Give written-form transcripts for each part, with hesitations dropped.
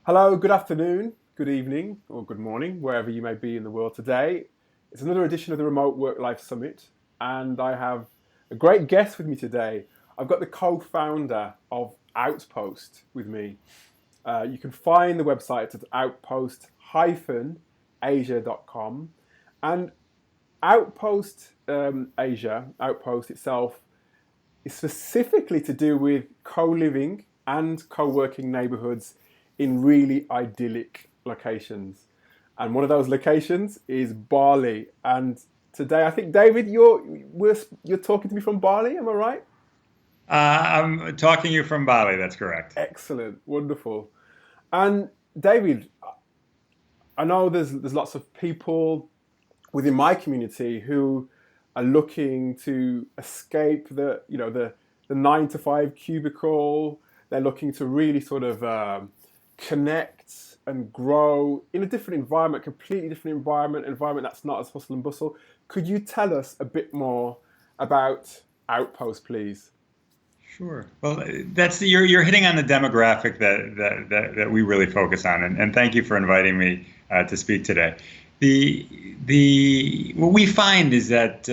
Hello, good afternoon, good evening, or good morning, wherever you may be in the world today. It's another edition of the Remote Work Life Summit, and I have a great guest with me today. I've got the co-founder of Outpost with me. You can find the website at outpost-asia.com. And Outpost Asia, Outpost itself, is specifically to do with co-living and co-working neighborhoods in really idyllic locations. And one of those locations is Bali. And today, I think, David, you're talking to me from Bali, am I right? I'm talking you from Bali, that's correct. Excellent, wonderful. And David, I know there's lots of people within my community who are looking to escape the 9 to 5 cubicle. They're looking to really sort of connect and grow in a different environment, completely different environment that's not as hustle and bustle. Could you tell us a bit more about Outpost, please? Sure. Well, you're hitting on the demographic that we really focus on, and thank you for inviting me to speak today. The what we find is that,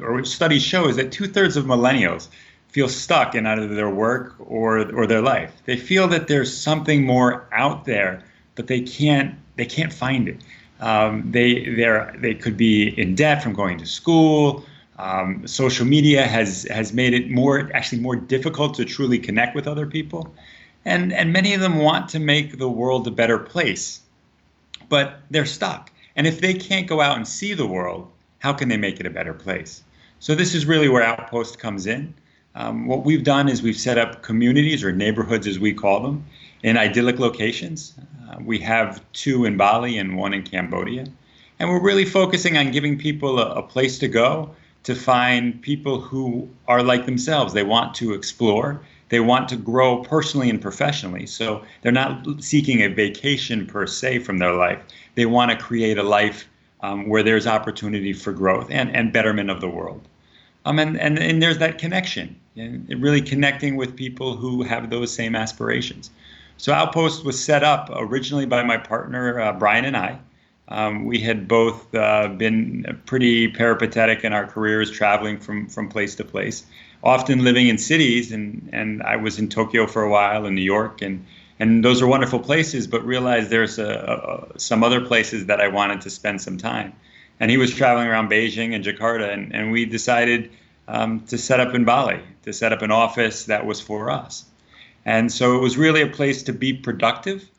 or what studies show, is that two-thirds of millennials feel stuck in either their work or their life. They feel that there's something more out there, but they can't find it. They could be in debt from going to school. Social media has made it more difficult to truly connect with other people, and many of them want to make the world a better place, but they're stuck. And if they can't go out and see the world, how can they make it a better place? So this is really where Outpost comes in. What we've done is we've set up communities, or neighborhoods as we call them, in idyllic locations. We have 2 in Bali and 1 in Cambodia. And we're really focusing on giving people a place to go to find people who are like themselves. They want to explore. They want to grow personally and professionally. So they're not seeking a vacation per se from their life. They want to create a life where there's opportunity for growth and betterment of the world. And there's that connection, and really connecting with people who have those same aspirations. So Outpost was set up originally by my partner, Brian, and I. We had both been pretty peripatetic in our careers, traveling from place to place, often living in cities. And I was in Tokyo for a while, in New York, and those are wonderful places, but realized there's some other places that I wanted to spend some time. And he was traveling around Beijing and Jakarta, and we decided to set up in Bali, to set up an office that was for us. And so it was really a place to be productive.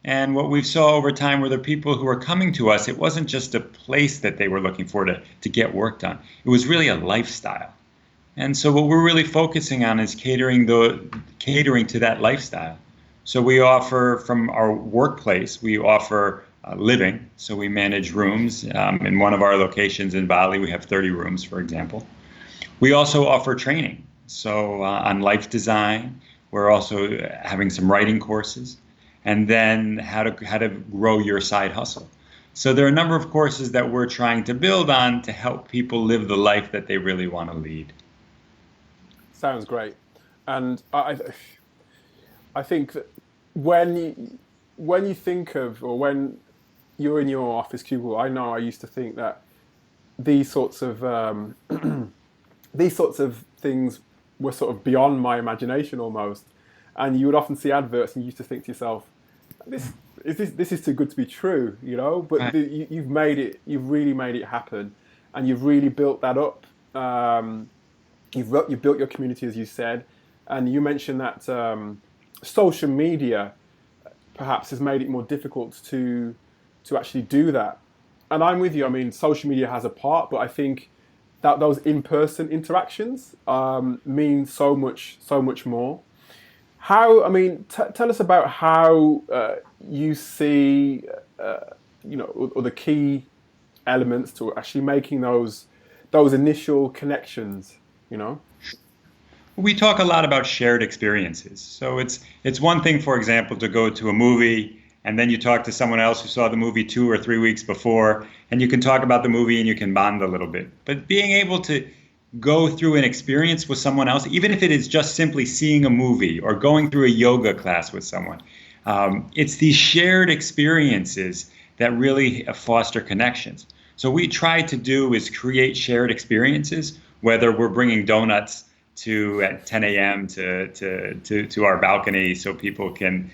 And what we saw over time were the people who were coming to us, it wasn't just a place that they were looking for to get work done. It was really a lifestyle. And so what we're really focusing on is catering to that lifestyle. So we offer, from our workplace, we offer living. So we manage rooms. In one of our locations in Bali, we have 30 rooms, for example. We also offer training. So on life design, we're also having some writing courses, and then how to grow your side hustle. So there are a number of courses that we're trying to build on to help people live the life that they really want to lead. Sounds great. And I think that when you think of, or when you're in your office cubicle, I know I used to think that these sorts of these sorts of things were sort of beyond my imagination almost. And you would often see adverts, and you used to think to yourself, "This is too good to be true," you know. But Right. you've really made it happen, and you've really built that up. You've built your community, as you said, and you mentioned that social media perhaps has made it more difficult to actually do that. And I'm with you. I mean, social media has a part, but I think that those in-person interactions mean so much more. How, I mean, tell us about how you see, or the key elements to actually making those initial connections, you know? We talk a lot about shared experiences. So it's one thing, for example, to go to a movie and then you talk to someone else who saw the movie 2 or 3 weeks before, and you can talk about the movie and you can bond a little bit. But being able to go through an experience with someone else, even if it is just simply seeing a movie or going through a yoga class with someone. It's these shared experiences that really foster connections. So what we try to do is create shared experiences, whether we're bringing donuts to at 10 a.m. to our balcony so people can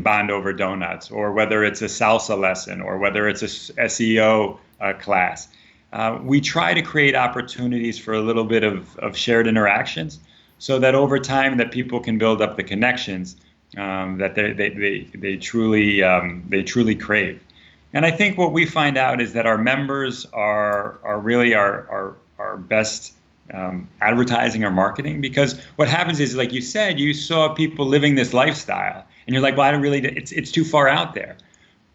bond over donuts, or whether it's a salsa lesson, or whether it's a SEO class. We try to create opportunities for a little bit of shared interactions, so that over time that people can build up the connections that they truly crave. And I think what we find out is that our members are really our best advertising or marketing, because what happens is, like you said, you saw people living this lifestyle, and you're like, well, I don't really, it's too far out there.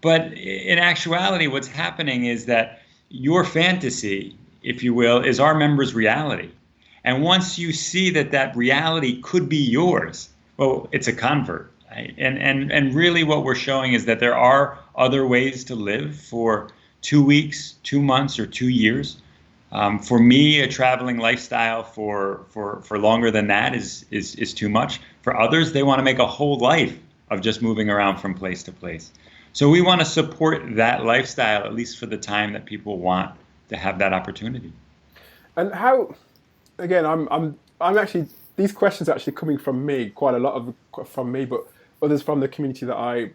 But in actuality, what's happening is that your fantasy, if you will, is our members' reality. And once you see that that reality could be yours, well, it's a convert. Right? And really what we're showing is that there are other ways to live for 2 weeks, 2 months, or 2 years. For me, a traveling lifestyle for longer than that is too much. For others, they want to make a whole life of just moving around from place to place. So we want to support that lifestyle, at least for the time that people want to have that opportunity. And how, again, I'm actually, these questions are actually coming from me, quite a lot of from me, but others from the community that I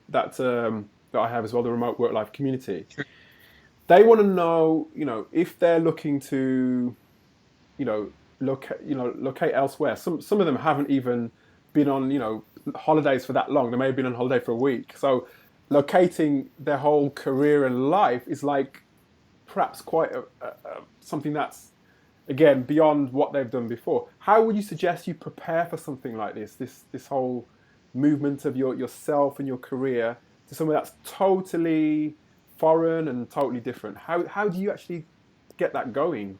have as well, the remote work life community. Sure. They want to know, if they're looking to, locate elsewhere. Some of them haven't even been on, holidays for that long. They may have been on holiday for a week. So locating their whole career and life is like perhaps quite something that's, again, beyond what they've done before. How would you suggest you prepare for something like this whole movement of yourself and your career to somewhere that's totally foreign and totally different? How do you actually get that going?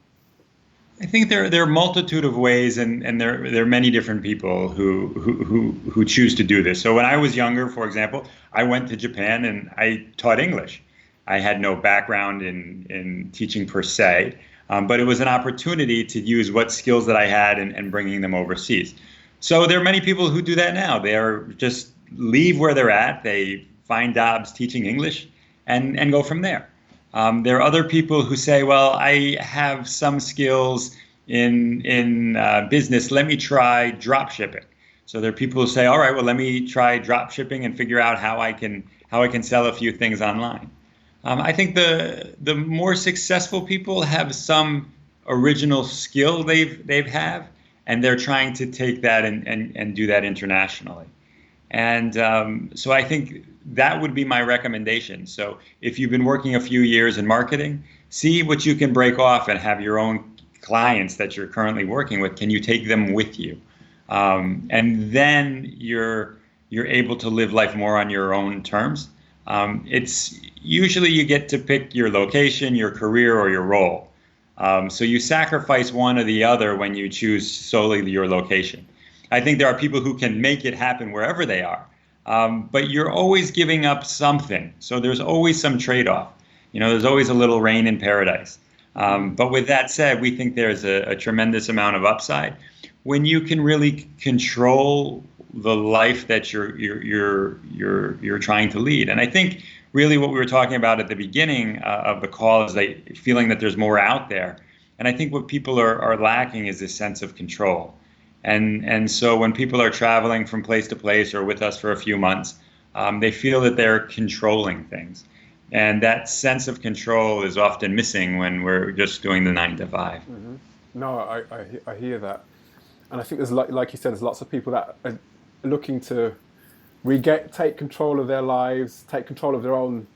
I think there are a multitude of ways, and there are many different people who choose to do this. So when I was younger, for example, I went to Japan and I taught English. I had no background in teaching per se, but it was an opportunity to use what skills that I had and bringing them overseas. So there are many people who do that now. They are just leave where they're at. They find jobs teaching English and go from there. There are other people who say, well, I have some skills in business. Let me try drop shipping. So there are people who say, all right, well, let me try drop shipping and figure out how I can sell a few things online. I think the more successful people have some original skill they've have, and they're trying to take that and do that internationally. And so I think that would be my recommendation. So if you've been working a few years in marketing, see what you can break off and have your own clients that you're currently working with. Can you take them with you? And then you're able to live life more on your own terms. It's usually you get to pick your location, your career, or your role. So you sacrifice one or the other when you choose solely your location. I think there are people who can make it happen wherever they are, but you're always giving up something. So there's always some trade-off. There's always a little rain in paradise. But with that said, we think there's a tremendous amount of upside when you can really control the life that you're trying to lead. And I think really what we were talking about at the beginning of the call is feeling that there's more out there. And I think what people are lacking is this sense of control. And so when people are traveling from place to place or with us for a few months, they feel that they're controlling things. And that sense of control is often missing when we're just doing the 9 to 5. Mm-hmm. No, I hear that. And I think there's, like you said, there's lots of people that are looking to take control of their lives, take control of their own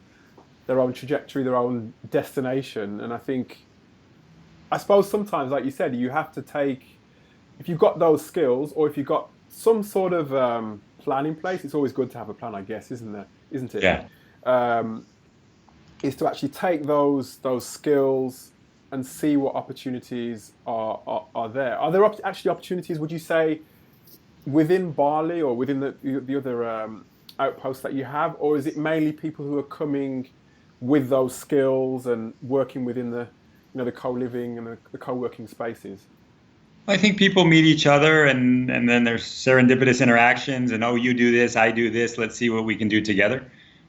trajectory, their own destination. And I suppose sometimes, like you said, you have to take, if you've got those skills, or if you've got some sort of plan in place, it's always good to have a plan, I guess, isn't it? Yeah. Is to actually take those skills and see what opportunities are there. Are there actually opportunities, would you say, within Bali or within the other outposts that you have, or is it mainly people who are coming with those skills and working within the co-living and the co-working spaces? I think people meet each other, and then there's serendipitous interactions, and oh, you do this, I do this, let's see what we can do together.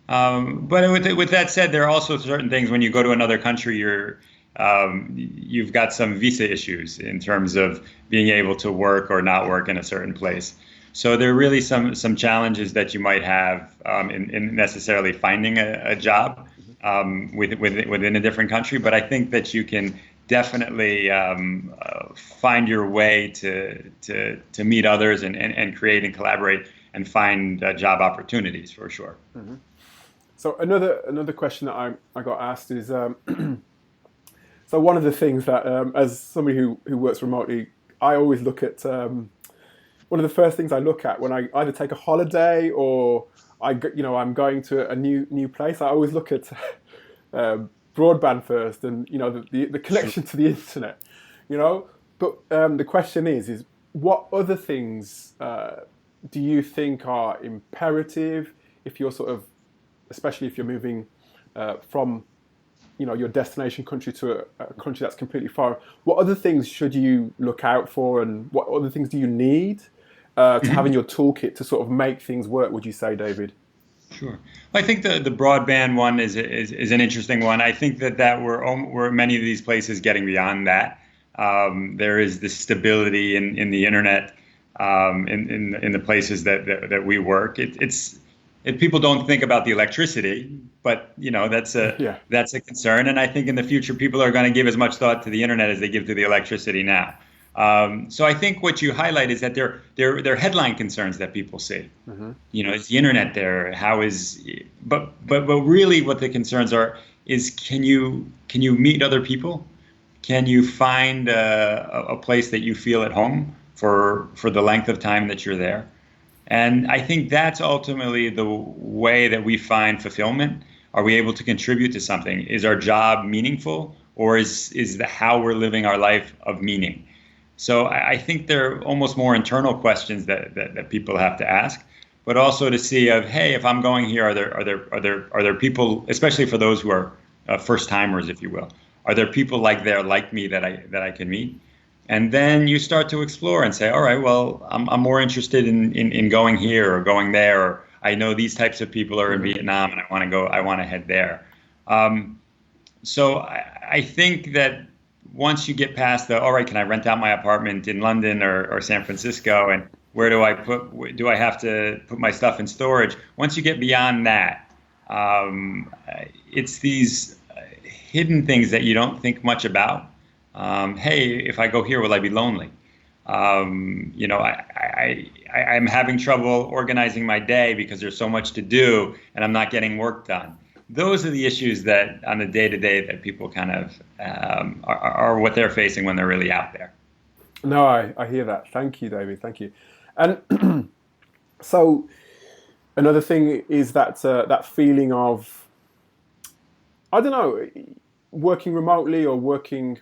But with that said, there are also certain things when you go to another country, you've got some visa issues in terms of being able to work or not work in a certain place. So there are really some challenges that you might have in necessarily finding a job within a different country. But I think that you can definitely find your way to meet others and create and collaborate and find job opportunities for sure. Mm-hmm. So another question that I got asked is, so one of the things that as somebody who works remotely, I always look at, one of the first things I look at when I either take a holiday or I'm going to a new place, I always look at broadband first, and the connection to the internet, But the question is what other things do you think are imperative if you're especially if you're moving from your destination country to a country that's completely foreign? What other things should you look out for, and what other things do you need to have in your toolkit to sort of make things work, would you say, David? Sure. Well, I think the broadband one is an interesting one. I think that we're many of these places getting beyond that. There is this stability in the internet in the places that we work. People don't think about the electricity, but that's a concern. And I think in the future people are going to give as much thought to the internet as they give to the electricity now. So I think what you highlight is that there are headline concerns that people see. Mm-hmm. Is the internet there? But really what the concerns are is can you meet other people? Can you find a place that you feel at home for the length of time that you're there? And I think that's ultimately the way that we find fulfillment. Are we able to contribute to something? Is our job meaningful, or is how we're living our life of meaning? So I think they're almost more internal questions that people have to ask, but also to see hey, if I'm going here, are there people, especially for those who are first timers, if you will, are there people like me that I can meet? And then you start to explore and say, all right, well, I'm more interested in going here or going there, or I know these types of people are in Vietnam and I want to head there. So I think that once you get past all right, can I rent out my apartment in London or San Francisco, and where do I have to put my stuff in storage? Once you get beyond that, it's these hidden things that you don't think much about. Hey, if I go here, will I be lonely? I'm having trouble organizing my day because there's so much to do and I'm not getting work done. Those are the issues that on the day-to-day that people kind of are what they're facing when they're really out there. No, I hear that. Thank you, David. Thank you. And so another thing is that feeling of, I don't know, working remotely or working,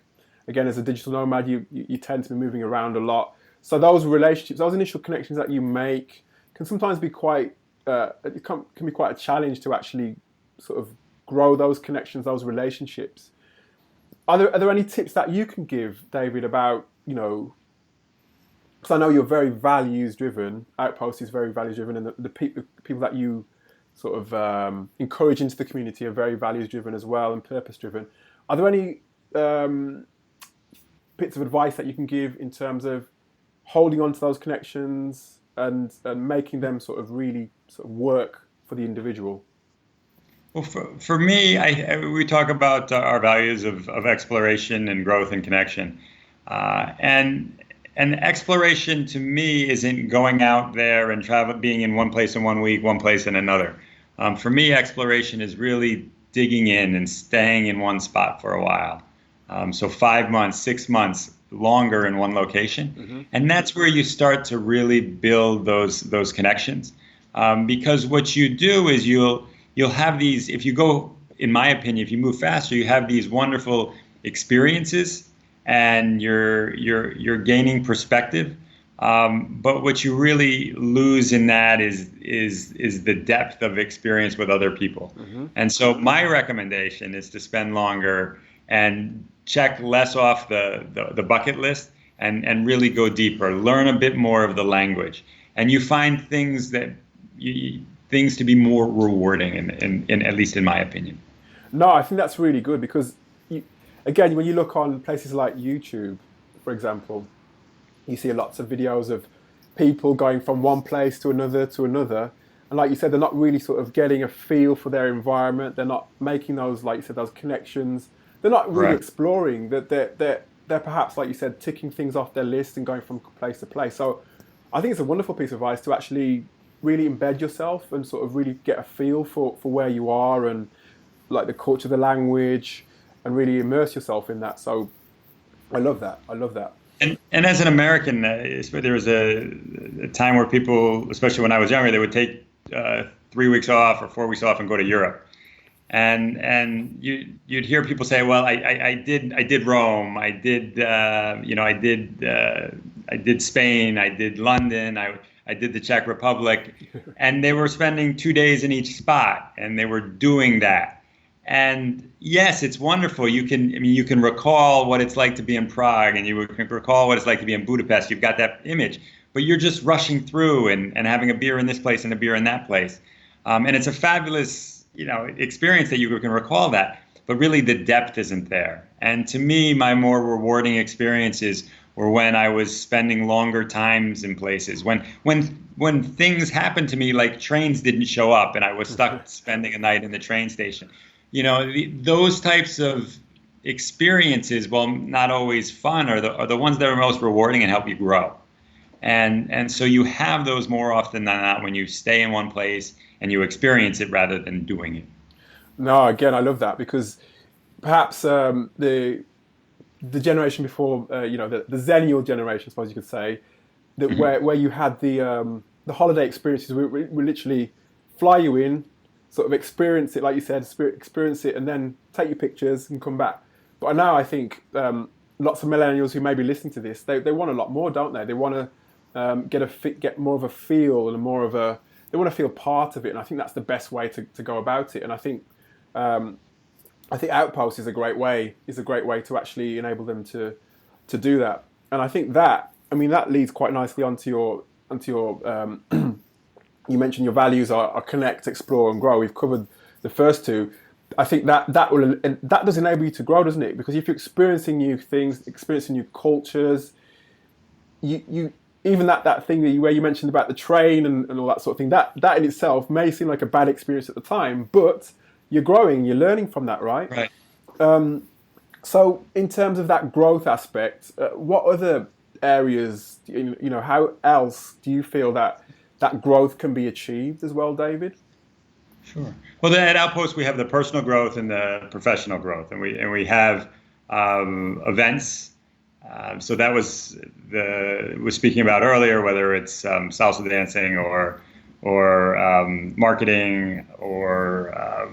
again, as a digital nomad, you tend to be moving around a lot. So those relationships, those initial connections that you make can sometimes be quite, it can be quite a challenge to actually sort of grow those connections, those relationships. Are there any tips that you can give, David, about, because I know you're very values driven, Outpost is very values driven, and the people that you sort of encourage into the community are very values driven as well and purpose driven. Are there any bits of advice that you can give in terms of holding on to those connections and making them sort of really sort of work for the individual? Well, for me, we talk about our values of exploration and growth and connection, and exploration to me isn't going out there and being in one place in 1 week, one place in another. For me, exploration is really digging in and staying in one spot for a while. So 5 months, 6 months, longer in one location, mm-hmm. And that's where you start to really build those connections. Because what you do is you'll have these, if you go, in my opinion, if you move faster, you have these wonderful experiences and you're gaining perspective. But what you really lose in that is the depth of experience with other people. Mm-hmm. And so my recommendation is to spend longer and check less off the bucket list and really go deeper, learn a bit more of the language, and you find things to be more rewarding, in at least in my opinion. No, I think that's really good because, again, when you look on places like YouTube, for example, you see lots of videos of people going from one place to another to another. And like you said, they're not really sort of getting a feel for their environment. They're not making those, like you said, those connections. They're not really Correct. exploring that. They're perhaps, like you said, ticking things off their list and going from place to place. So I think it's a wonderful piece of advice to actually really embed yourself and sort of really get a feel for where you are and like the culture, the language, and really immerse yourself in that. So I love that. I love that. And as an American, there was a time where people, especially when I was younger, they would take 3 weeks off or 4 weeks off and go to Europe. And you'd hear people say, "Well, I did Rome, I did Spain, I did London, I did the Czech Republic," and they were spending 2 days in each spot, and they were doing that. And yes, it's wonderful. You can recall what it's like to be in Prague, and you can recall what it's like to be in Budapest. You've got that image, but you're just rushing through and having a beer in this place and a beer in that place, and it's a fabulous experience that you can recall that. But really, the depth isn't there. And to me, my more rewarding experiences were when I was spending longer times in places. When things happened to me, like trains didn't show up, and I was stuck spending a night in the train station. Those types of experiences, while not always fun, are the ones that are most rewarding and help you grow. And so you have those more often than not when you stay in one place and you experience it rather than doing it. No, again, I love that because perhaps the generation before, the Xennial generation, I suppose you could say, that where you had the holiday experiences, we literally fly you in, sort of experience it, like you said, experience it, and then take your pictures and come back. But now I think lots of millennials who may be listening to this, they want a lot more, don't they? They want to get more of a feel and they want to feel part of it, and I think that's the best way to go about it. And I think Outpost is a great way to actually enable them to do that. And I think that leads quite nicely onto your you mentioned your values are connect, explore, and grow. We've covered the first two. I think that does enable you to grow, doesn't it? Because if you're experiencing new things, experiencing new cultures, you even that thing where you mentioned about the train and all that sort of thing, that in itself may seem like a bad experience at the time, but you're growing, you're learning from that, right? Right. So in terms of that growth aspect, what other areas, how else do you feel that growth can be achieved as well, David? Sure. Well, at Outpost, we have the personal growth and the professional growth, and we have events. So that was speaking about earlier, whether it's salsa dancing or marketing or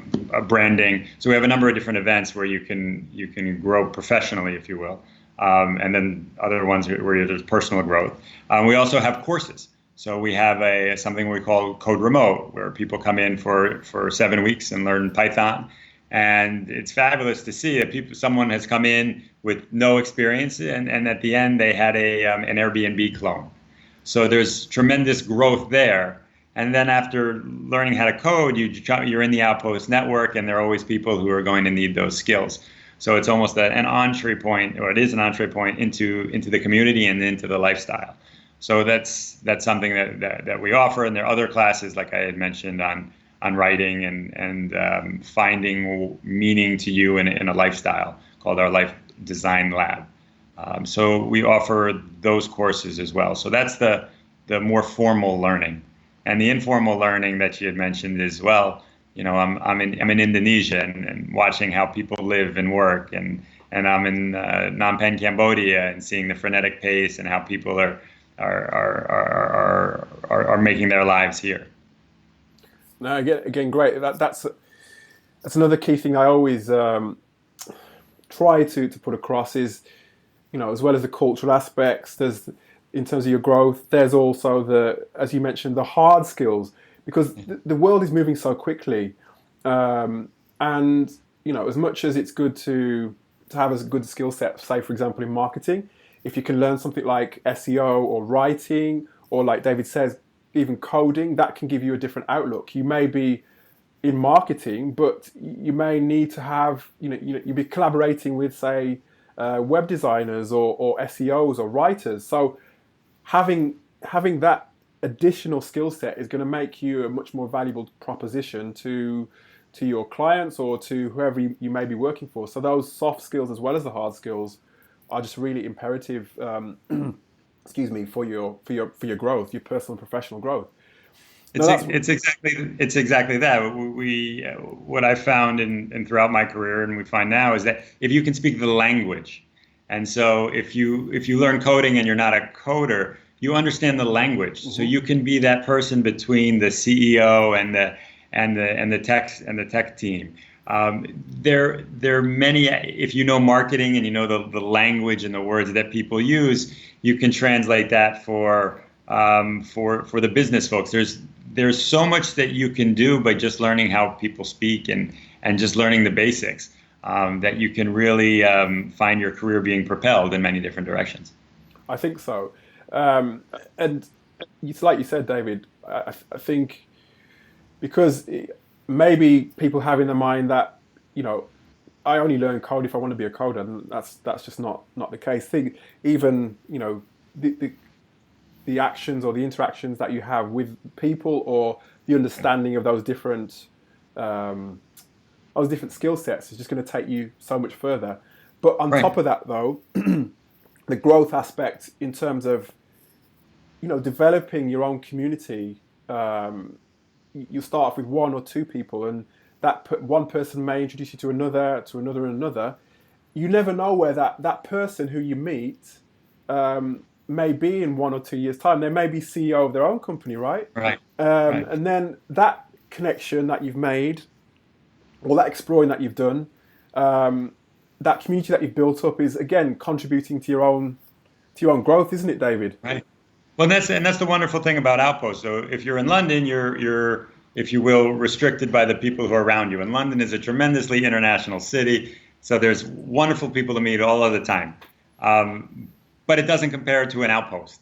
branding. So we have a number of different events where you can grow professionally, if you will, and then other ones where there's personal growth. We also have courses. So we have something we call Code Remote, where people come in for 7 weeks and learn Python. And it's fabulous to see that someone has come in with no experience, and at the end they had an Airbnb clone. So there's tremendous growth there. And then after learning how to code, you're in the Outpost network, and there are always people who are going to need those skills. So it's almost an entree point, or it is an entree point into the community and into the lifestyle. So that's something that we offer. And there are other classes, like I had mentioned, on writing and finding meaning to you in a lifestyle, called our Life Design Lab. So we offer those courses as well. So that's the more formal learning. And the informal learning that you had mentioned as well. I'm in Indonesia and watching how people live and work, and I'm in Phnom Penh, Cambodia, and seeing the frenetic pace and how people are making their lives here. No, again, great. That's another key thing I always try to put across is, as well as the cultural aspects, there's, in terms of your growth, there's also as you mentioned, the hard skills, because the world is moving so quickly, and as much as it's good to have a good skill set, say for example in marketing, if you can learn something like SEO or writing, or like David says, even coding, that can give you a different outlook. You may be in marketing, but you may need to have, you'll be collaborating with, say, web designers or SEOs or writers. So having that additional skill set is going to make you a much more valuable proposition to your clients or to whoever you may be working for. So those soft skills as well as the hard skills are just really imperative. Excuse me, for your growth, your personal and professional growth. It's exactly that. What I found in throughout my career, and we find now, is that if you can speak the language, and so if you learn coding and you're not a coder, you understand the language, so you can be that person between the CEO and the tech team. There are many. If you know marketing and you know the language and the words that people use, you can translate that for the business folks. There's so much that you can do by just learning how people speak and just learning the basics, that you can really find your career being propelled in many different directions. I think so. And it's like you said, David, I think because maybe people have in their mind that, I only learn code if I want to be a coder, and that's just not the case. Even, the actions or the interactions that you have with people, or the understanding of those different skill sets is just going to take you so much further. But on top of that, though, the growth aspect in terms of, developing your own community, you start off with one or two people, and that one person may introduce you to another, and another. You never know where that person who you meet may be in 1 or 2 years' time. They may be CEO of their own company, right? Right. And then that connection that you've made, or that exploring that you've done, that community that you've built up is again contributing to your own growth, isn't it, David? Right. Well, that's the wonderful thing about Outpost. So if you're in London, you're, if you will, restricted by the people who are around you. And London is a tremendously international city, so there's wonderful people to meet all of the time. But it doesn't compare to an Outpost,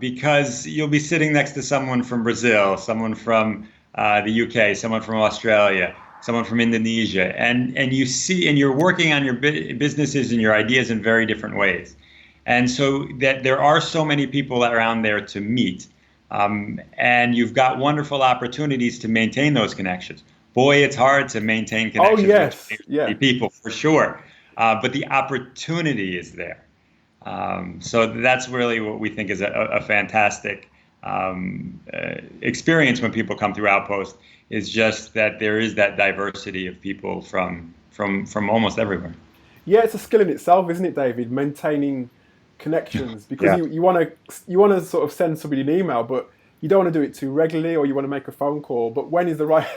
because you'll be sitting next to someone from Brazil, someone from the UK, someone from Australia, someone from Indonesia, and you're working on your businesses and your ideas in very different ways. And so that there are so many people around there to meet, and you've got wonderful opportunities to maintain those connections. Boy, it's hard to maintain connections with people, for sure, but the opportunity is there. So that's really what we think is a fantastic experience when people come through Outpost, is just that there is that diversity of people from almost everywhere. Yeah, it's a skill in itself, isn't it, David? Maintaining connections, because you want to sort of send somebody an email, but you don't want to do it too regularly, or you want to make a phone call. But when is the right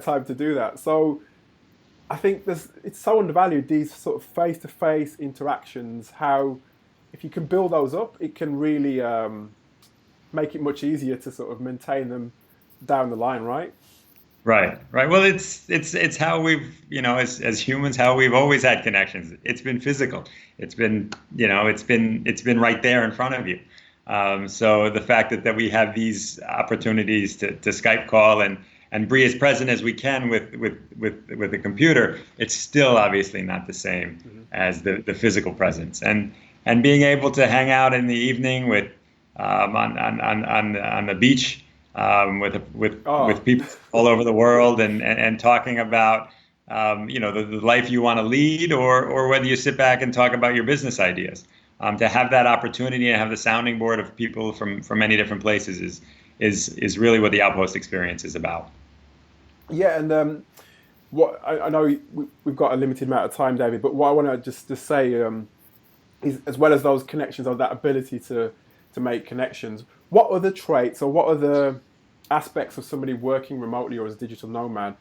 time to do that? So I think it's so undervalued, these sort of face-to-face interactions. How, if you can build those up, it can really make it much easier to sort of maintain them down the line, right? Right. Well, it's how we've, as humans, how we've always had connections. It's been physical. It's been, it's been right there in front of you. So the fact that we have these opportunities to Skype call and be as present as we can with the computer, it's still obviously not the same as the physical presence. And being able to hang out in the evening with on the beach with people all over the world and talking about the life you want to lead, or whether you sit back and talk about your business ideas. To have that opportunity and have the sounding board of people from many different places is really what the Outpost experience is about. Yeah, and what I know we've got a limited amount of time, David, but what I want to just say is, as well as those connections, or that ability to make connections, what other traits or what other aspects of somebody working remotely or as a digital nomad,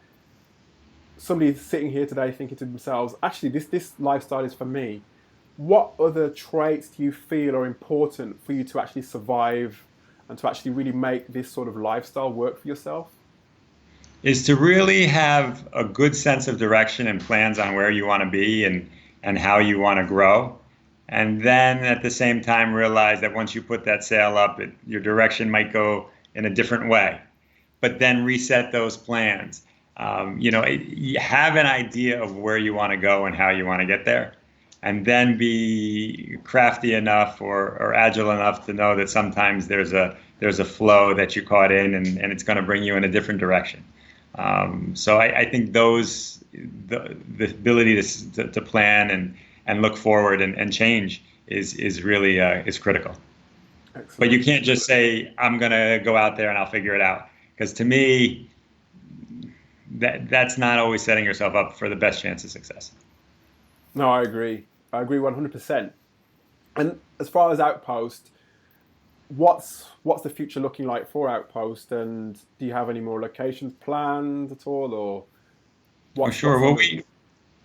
somebody sitting here today thinking to themselves, actually this lifestyle is for me, what other traits do you feel are important for you to actually survive and to actually really make this sort of lifestyle work for yourself? Is to really have a good sense of direction and plans on where you want to be and how you want to grow, and then at the same time realize that once you put that sail up, your direction might go in a different way, but then reset those plans. You have an idea of where you want to go and how you want to get there, and then be crafty enough or agile enough to know that sometimes there's a flow that you caught in, and it's going to bring you in a different direction. So I think the ability to plan and look forward and change is really is critical. Excellent. But you can't just say, I'm going to go out there and I'll figure it out. Because to me, that's not always setting yourself up for the best chance of success. No, I agree. I agree 100%. And as far as Outpost, what's the future looking like for Outpost? And do you have any more locations planned at all, or what? Sure. Well,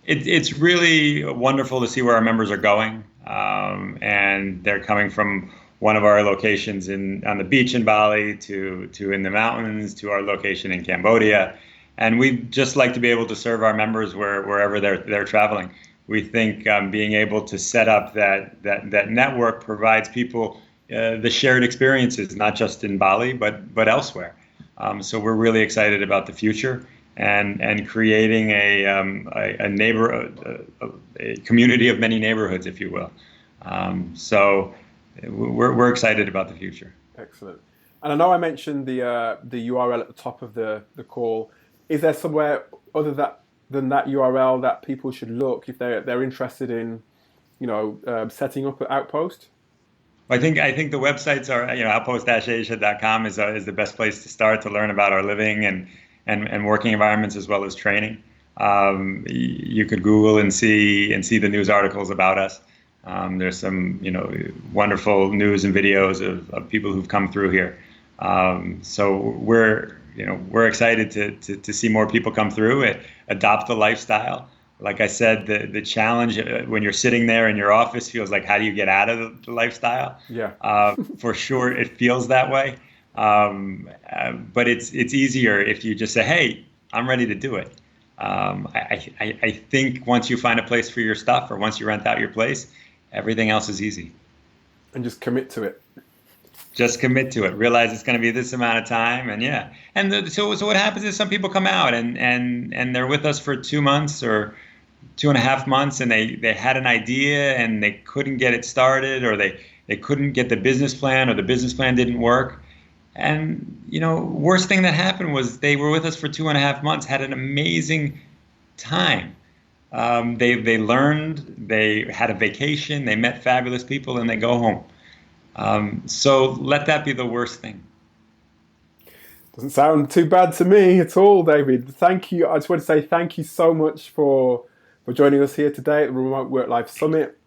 it's really wonderful to see where our members are going, and they're coming from one of our locations on the beach in Bali to in the mountains to our location in Cambodia, and we'd just like to be able to serve our members wherever they're traveling. We think being able to set up that network provides people the shared experiences, not just in Bali but elsewhere. So we're really excited about the future and creating a community of many neighborhoods, if you will. So we're excited about the future. Excellent. And I know I mentioned the URL at the top of the call. Is there somewhere other than that URL that people should look if they're interested in, setting up an Outpost? I think the websites are, outpost-asia.com is the best place to start to learn about our living and working environments as well as training. You could Google and see the news articles about us. There's some wonderful news and videos of people who've come through here. So we're excited to see more people come through, adopt the lifestyle. Like I said, the challenge when you're sitting there in your office feels like, how do you get out of the lifestyle? Yeah. For sure, it feels that way. But it's easier if you just say, hey, I'm ready to do it. I think once you find a place for your stuff, or once you rent out your place, everything else is easy. And just commit to it. Just commit to it. Realize it's going to be this amount of time, and yeah. And so what happens is some people come out and they're with us for 2 months or 2.5 months, and they had an idea and they couldn't get it started, or they couldn't get the business plan, or the business plan didn't work. And worst thing that happened was they were with us for 2.5 months, had an amazing time. They learned, they had a vacation, they met fabulous people, and they go home. So let that be the worst thing. Doesn't sound too bad to me at all, David. Thank you. I just want to say thank you so much for joining us here today at the Remote Work Life Summit.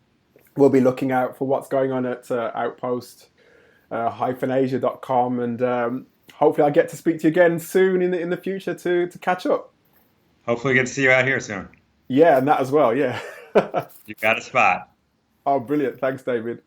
We'll be looking out for what's going on at outpost-asia.com, and hopefully I get to speak to you again soon in the future to catch up. Hopefully get to see you out here soon. Yeah, and that as well, yeah. You got a spot. Oh, brilliant. Thanks, David.